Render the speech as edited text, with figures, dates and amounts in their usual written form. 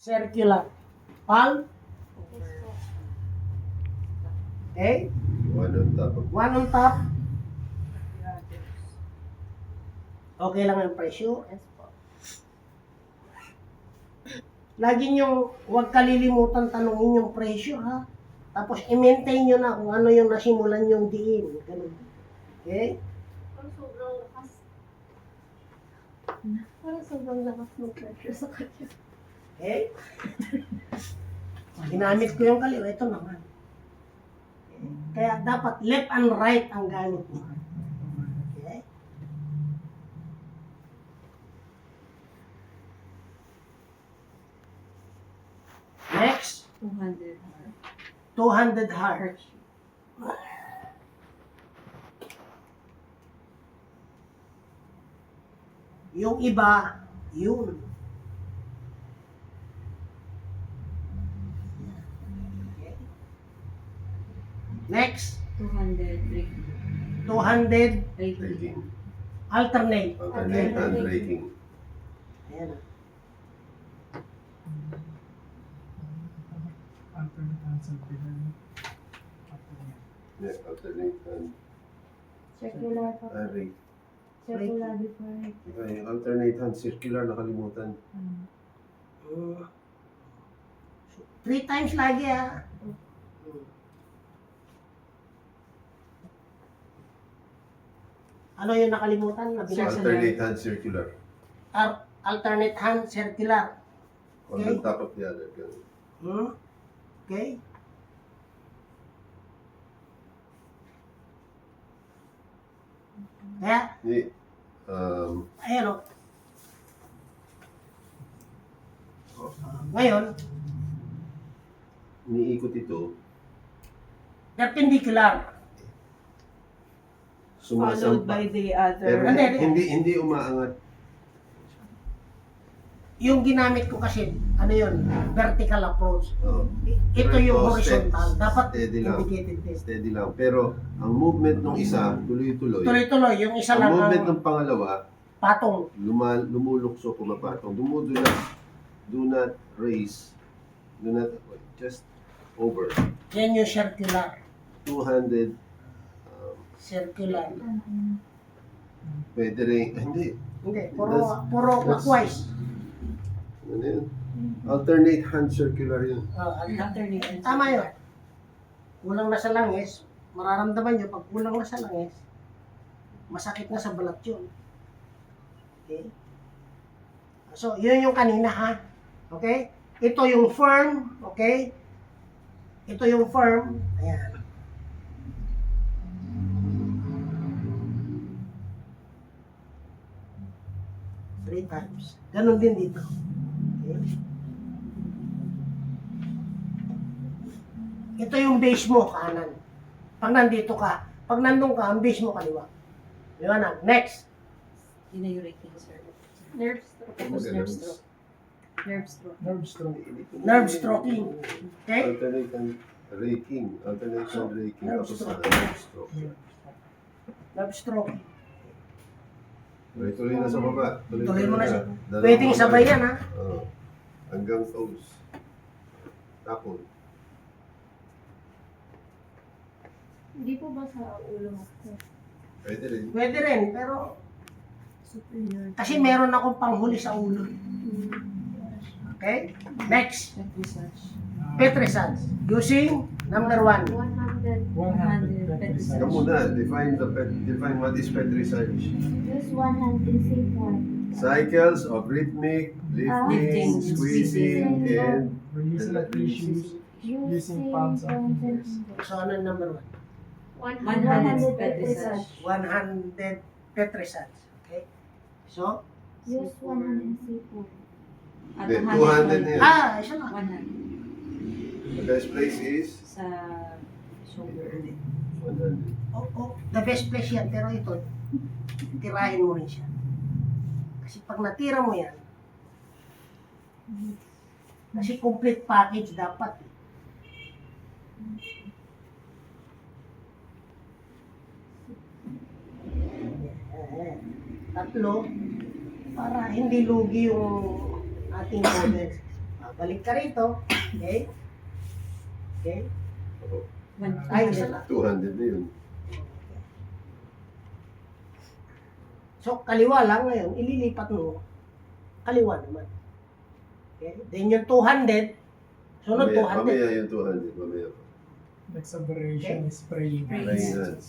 circular. Palm. Okay? One on top of One on top. Okay lang ang presyo. Lagi nyo, huwag kalilimutan tanungin yung presyo, ha? Tapos i-maintain nyo na kung ano yung nasimulan yung diin. Ganun. Okay? Parang sobrang lakas ng pressure sa kanya. Okay? Ginamit ko yung kaliwa, ito naman. Kaya dapat left and right ang gamit mo. Okay? Next, 200. 200 heart. Yung iba, yun. Okay. Next, 200. 200 raking. alternate. Alternate hand raking. Ayan. Alternate hand circular. Yeah, alternate hand Circular pa. rake. Circular before. Okay, alternate hand circular, nakalimutan. Mm. 3 times lagi, ha? Ano yung nakalimutan? Alternate hand circular. Alternate hand circular. One on top of the other. Ganun. Hmm? Okay? Kaya, Hindi, ayan o. Ngayon, iniikot ito, perpendicular. Followed by sumasampa. the Pero other. hindi umaangat. Yung ginamit ko kasi, ano yun, vertical approach. Oh. Ito yung Ito, horizontal. Dapat steady lang. indicated din. Steady lang. Pero ang movement ng isa, tuloy-tuloy. Tuloy-tuloy, yung isa Ang lang movement ang ng pangalawa, patong. lumulukso, pumapatong. Dumudulas. Do not raise. Do not, just over. Yan yung circular. 200. Circular. Pwede rin, hindi. Hindi, puro clockwise. Ano yun? Alternate hand circular yun. Alternate. Tama yun. Kulang na sa langis, mararamdaman nyo, pag kulang na sa langis, masakit na sa balat yun. Okay? So, yun yung kanina, ha? Okay? Ito yung firm, okay? Ito yung firm. Ayan. Three times. Ganon din dito. Okay? Ito yung base mo, kanan. Pag nandito ka, pag nandun ka, ang base mo kaliwa. Liwanag. Next. Yun na yung rating, sir. Nerve stroke. Tapos Magaling. nerve stroke. Nerve stroke. Nerve stroke. Nerve stroking. Okay? Alternate hand raking. Alternate hand raking. Nerve Tapos stroke. nerve stroke. Nerve stroke. Tuloy na sa baba. Tuloy mo na siya. Dalawang Pwedeng kamay. sabay yan, ha? Oo. Hanggang toes. Tapon. Hindi po ba sa ulo mo? Pwede rin. Pwede rin, pero Superior. kasi meron akong panghuli sa ulo. Okay? Next. Research. Petrisage. Using number 1. 100. 100. Ikaw muna, define what is Petrisage. Use one hand in safe one. Cycles of rhythmic, lifting, Lifting, squeezing, and Release like tissues. Using palms and fingers. So, ano yung number 1? 100 Petrisage. 100 Petrisage. Okay? So, Use one hand in safe one. At Hindi, 200 na yan. isa lang. 100. The best place is Sa shoulder. 100. The best place yan, pero ito, tirahin mo rin siya. Kasi pag natira mo yan, kasi complete package dapat. Tatlo, para hindi lugi yung ating model. Balik ka rito. Okay? Okay? Ay, isa lang. 200 na yun. So, kaliwa lang ngayon, ililipat mo. Kaliwa naman. Okay? Then yung 200, sunod Mamaya 200. yung 200. Mamaya pa. Next operation is praying Praying hands. hands.